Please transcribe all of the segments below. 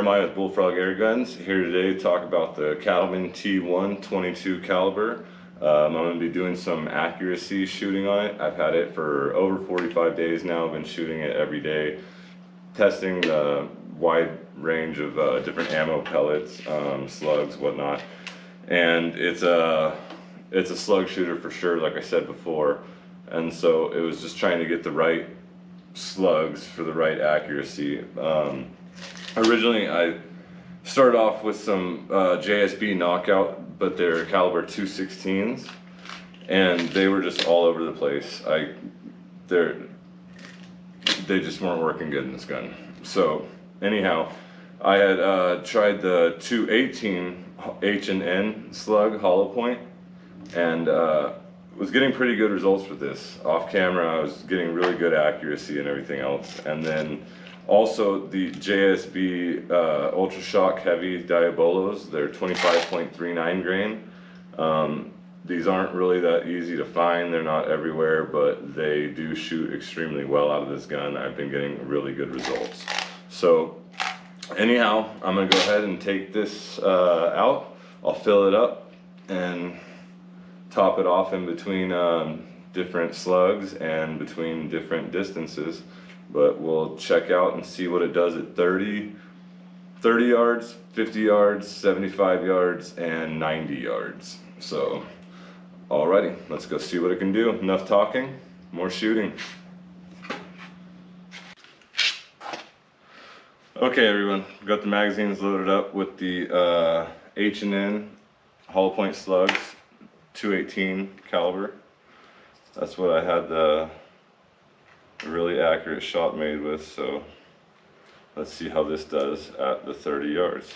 Jeremiah with Bullfrog Airguns, here today to talk about the Cattleman T-1 22 caliber. I'm going to be doing some accuracy shooting on it. I've had it for over 45 days now. I've been shooting it every day, testing the wide range of different ammo, pellets, slugs, whatnot. And it's a slug shooter for sure, like I said before. And so it was just trying to get the right slugs for the right accuracy. Originally I started off with some JSB knockout, but they're caliber 216s, and they were just all over the place. They just weren't working good in this gun. So anyhow, I had tried the 218 H&N slug hollow point, and was getting pretty good results with this. Off camera, I was getting really good accuracy and everything else. And then also the JSB Ultra Shock Heavy Diabolos, they're 25.39 grain. These aren't really that easy to find. They're not everywhere, but they do shoot extremely well out of this gun. I've been getting really good results. So anyhow, I'm gonna go ahead and take this out. I'll fill it up and top it off in between different slugs and between different distances, but we'll check out and see what it does at 30 yards, 50 yards, 75 yards, and 90 yards. So alrighty, let's go see what it can do. Enough talking, more shooting. Okay everyone, got the magazines loaded up with the H&N hollow point slugs, 218 caliber. That's what I had the really accurate shot made with, so let's see how this does at the 30 yards.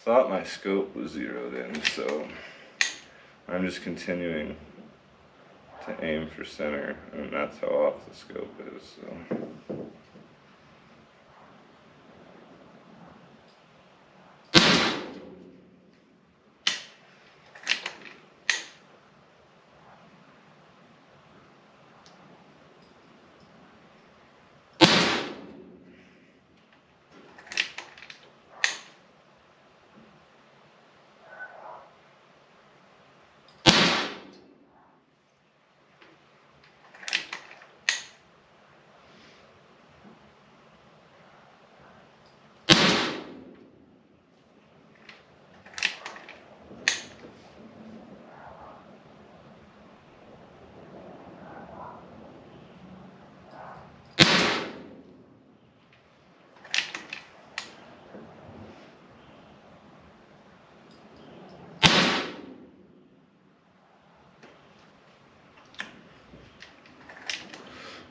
Thought my scope was zeroed in, so I'm just continuing to aim for center, and that's how off the scope is. So.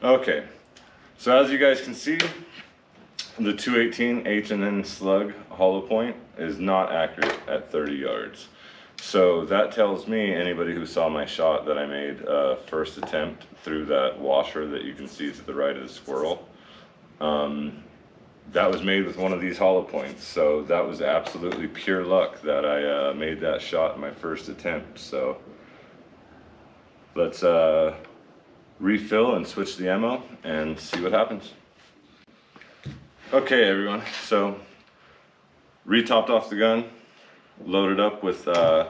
Okay, so as you guys can see, the 218 H&N slug hollow point is not accurate at 30 yards. So that tells me, anybody who saw my shot that I made first attempt through that washer that you can see to the right of the squirrel, that was made with one of these hollow points. So that was absolutely pure luck that I made that shot in my first attempt. So let's refill and switch the ammo and see what happens. Okay everyone, so re-topped off the gun, loaded up with the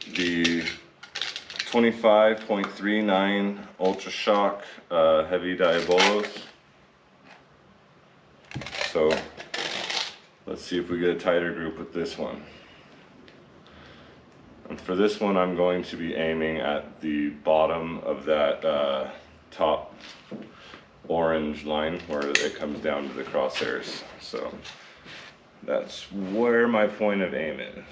25.39 Ultra Shock Heavy Diabolos. So let's see if we get a tighter group with this one. And for this one, I'm going to be aiming at the bottom of that top orange line where it comes down to the crosshairs. So That's where my point of aim is.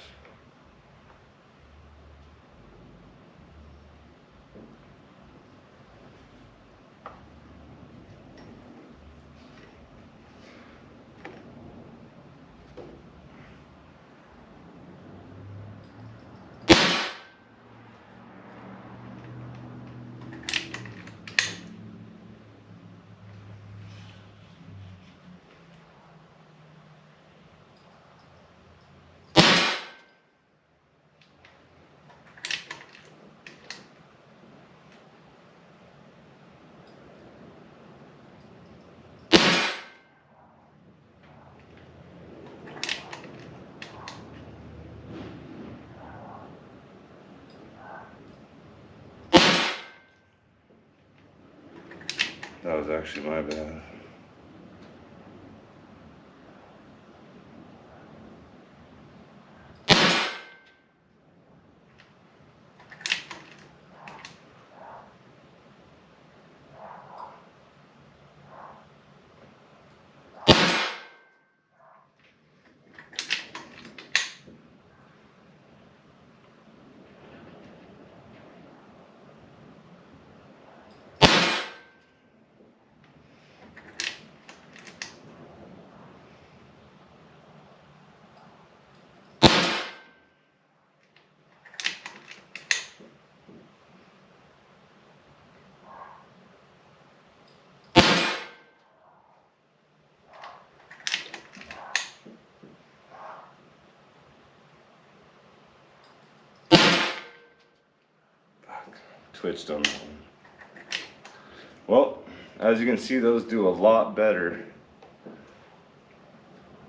That was actually my bad. Twitched on that one. Well, as you can see, those do a lot better.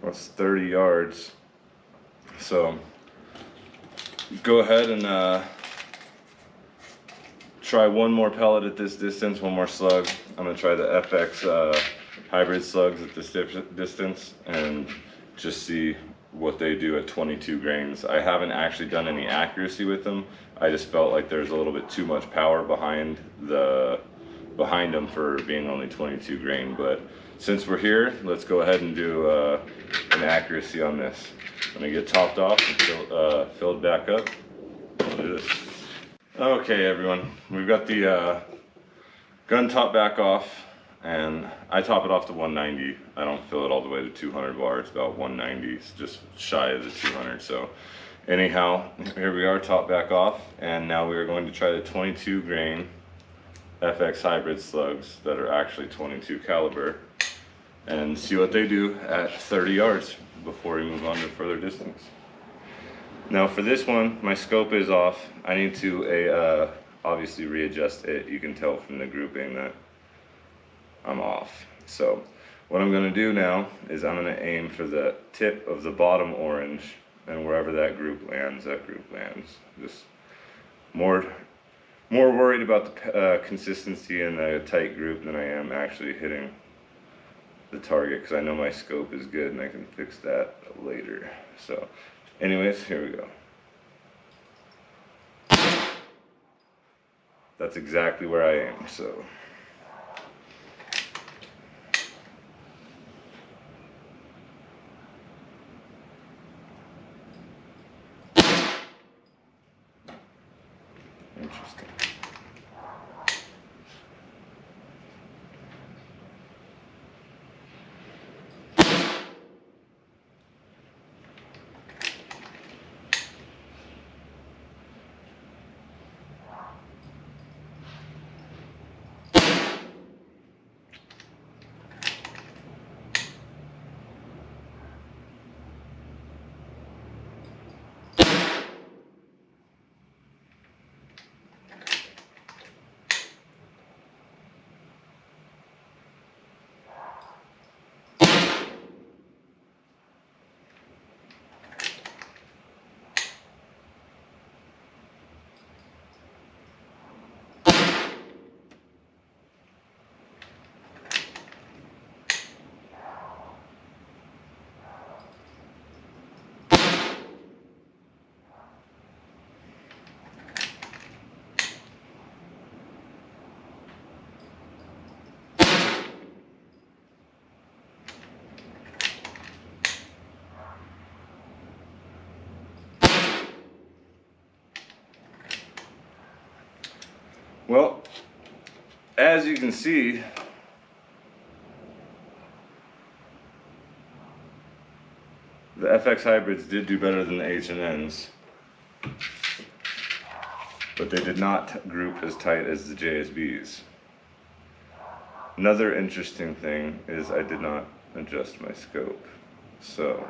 That's 30 yards. So go ahead and try one more pellet at this distance, one more slug. I'm gonna try the FX hybrid slugs at this distance and just see what they do at 22 grains. I haven't actually done any accuracy with them. I just felt like there's a little bit too much power behind them for being only 22 grain. But since we're here, let's go ahead and do an accuracy on this. Let me get topped off and filled back up. I'll do this. Okay, everyone, we've got the gun top back off, and I top it off to 190. I don't fill it all the way to 200 bar. It's about 190. It's just shy of the 200. So anyhow, here we are, top back off, and now we are going to try the 22 grain FX hybrid slugs that are actually 22 caliber and see what they do at 30 yards before we move on to further distance. Now for this one, my scope is off. I need to obviously readjust it. You can tell from the grouping that I'm off. So what I'm gonna do now is I'm gonna aim for the tip of the bottom orange, and wherever that group lands, that group lands. Just more worried about the consistency in a tight group than I am actually hitting the target, because I know my scope is good and I can fix that later. So anyways, here we go. That's exactly where I aim, so. Interesting. Well, as you can see, the FX hybrids did do better than the H&Ns, but they did not group as tight as the JSBs. Another interesting thing is I did not adjust my scope. So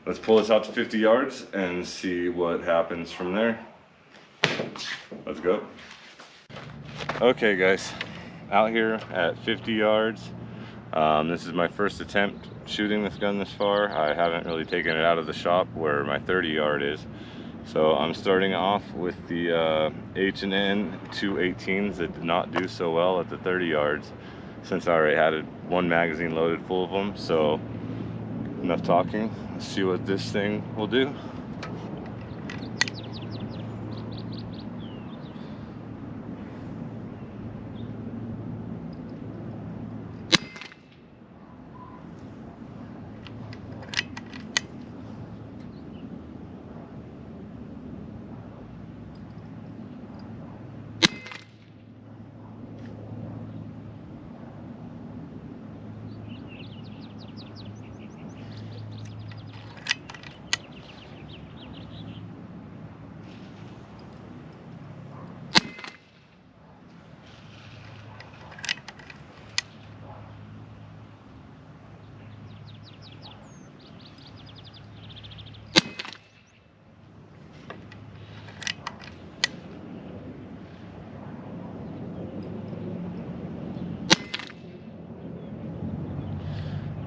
let's pull this out to 50 yards and see what happens from there. Let's go. Okay guys, out here at 50 yards. This is my first attempt shooting this gun this far. I haven't really taken it out of the shop where my 30 yard is. So I'm starting off with the H&N 218s that did not do so well at the 30 yards since I already had one magazine loaded full of them. So enough talking, let's see what this thing will do.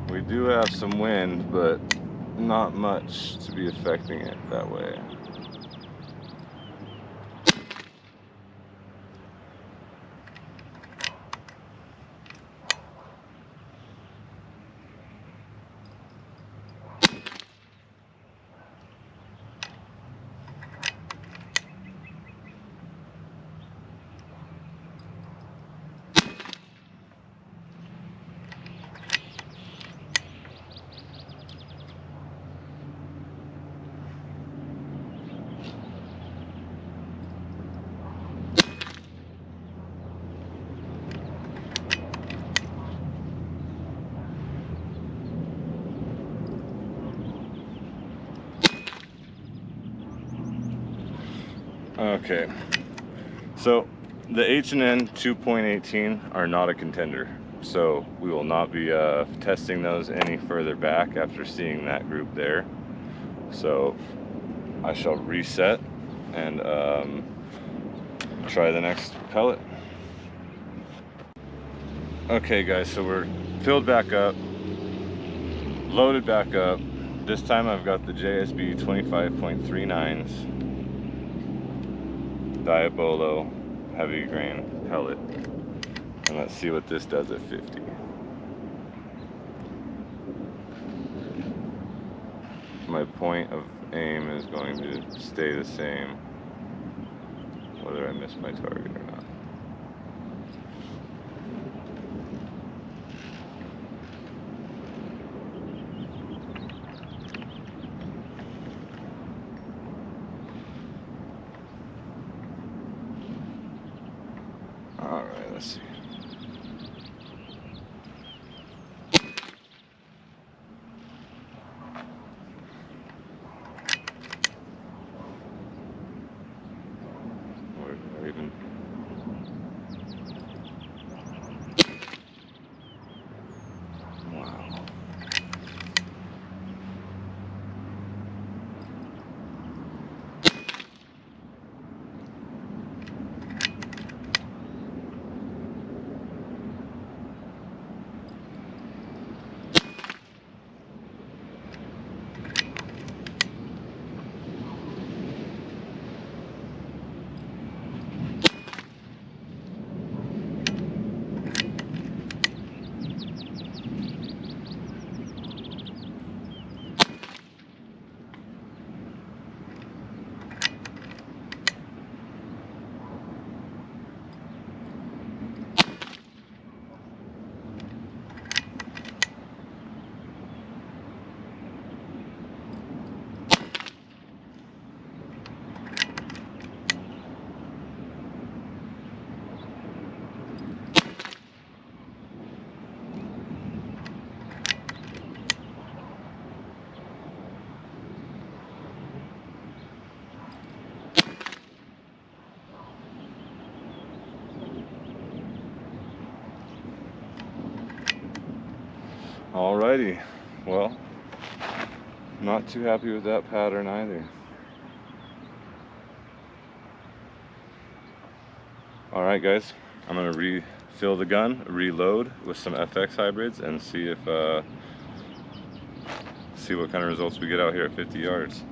We do have some wind, but not much to be affecting it that way. Okay, so the H&N 2.18 are not a contender, so we will not be testing those any further back after seeing that group there. So I shall reset and try the next pellet. Okay guys, so we're filled back up, loaded back up. This time I've got the JSB 25.39s. Diabolo heavy grain pellet, and let's see what this does at 50. My point of aim is going to stay the same whether I miss my target or not. Alright, let's see. Or even... Wow. Alrighty, well, not too happy with that pattern either. Alright guys, I'm gonna refill the gun, reload with some FX hybrids, and see if see what kind of results we get out here at 50 yards.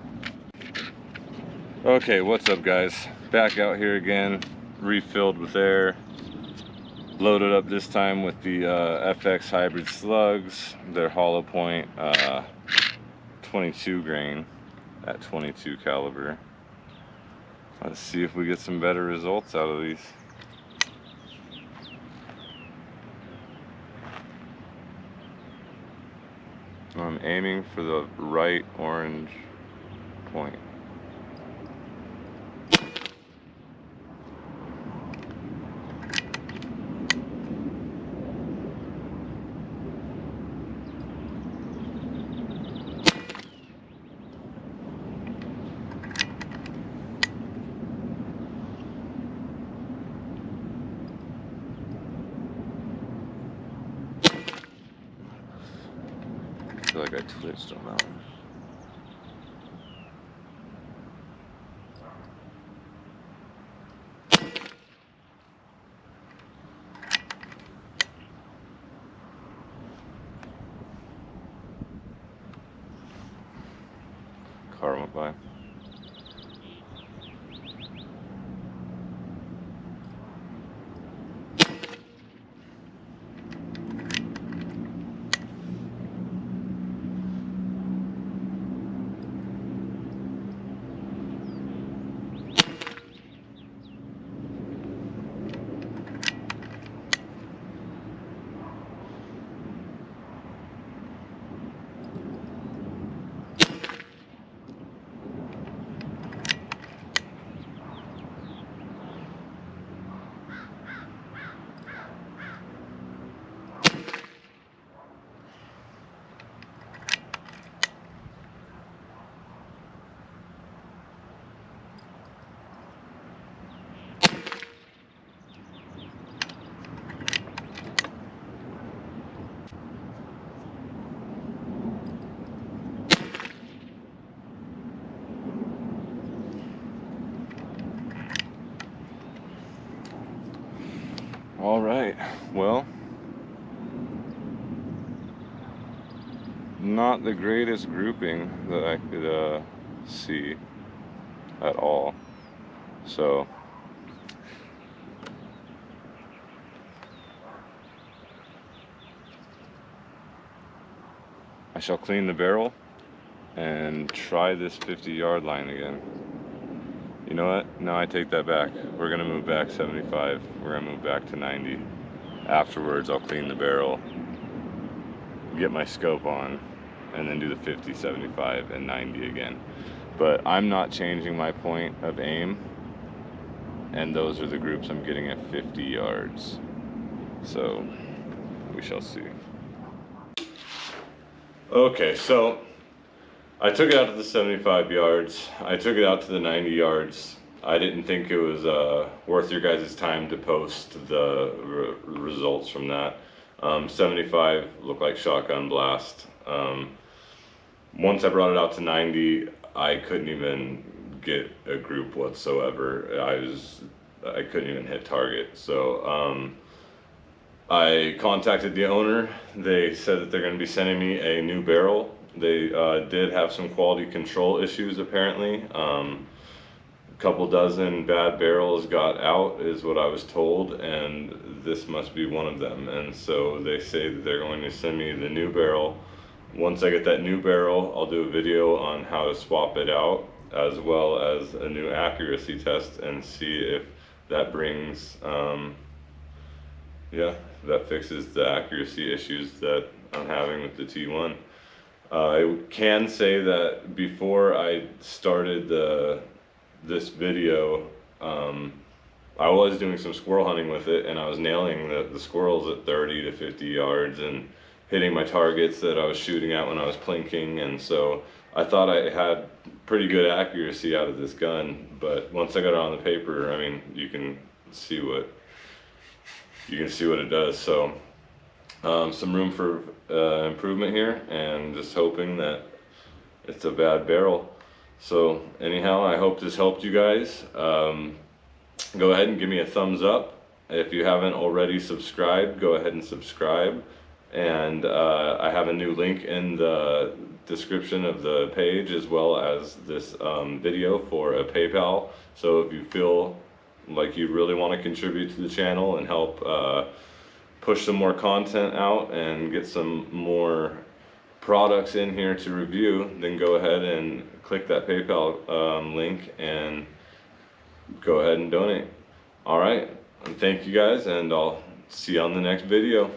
Okay, what's up guys? Back out here again, refilled with air. Loaded up this time with the FX hybrid slugs. They're hollow point 22 grain at 22 caliber. Let's see if we get some better results out of these. I'm aiming for the right orange point. I feel like I twitched on that one. Car went by. All right, well, not the greatest grouping that I could see at all. So I shall clean the barrel and try this 50-yard line again. You know what? No, I take that back. We're gonna move back 75. We're gonna move back to 90. Afterwards, I'll clean the barrel, get my scope on, and then do the 50, 75, and 90 again. But I'm not changing my point of aim, and those are the groups I'm getting at 50 yards. So, we shall see. Okay, so I took it out to the 75 yards. I took it out to the 90 yards. I didn't think it was worth your guys' time to post the results from that. 75 looked like shotgun blast. Once I brought it out to 90, I couldn't even get a group whatsoever. I couldn't even hit target. So I contacted the owner. They said that they're going to be sending me a new barrel. They did have some quality control issues apparently. A couple dozen bad barrels got out is what I was told, and this must be one of them. And so they say that they're going to send me the new barrel. Once I get that new barrel, I'll do a video on how to swap it out, as well as a new accuracy test, and see if that brings, yeah, that fixes the accuracy issues that I'm having with the T1. I can say that before I started this video, I was doing some squirrel hunting with it, and I was nailing the squirrels at 30 to 50 yards and hitting my targets that I was shooting at when I was plinking, and so I thought I had pretty good accuracy out of this gun. But once I got it on the paper, I mean, you can see what it does. So some room for improvement here, and just hoping that it's a bad barrel. So anyhow, I hope this helped you guys. Go ahead and give me a thumbs up. If you haven't already subscribed, go ahead and subscribe. And I have a new link in the description of the page, as well as this video, for a PayPal. So if you feel like you really want to contribute to the channel and help push some more content out and get some more products in here to review, then go ahead and click that PayPal link and go ahead and donate. All right, thank you guys, and I'll see you on the next video.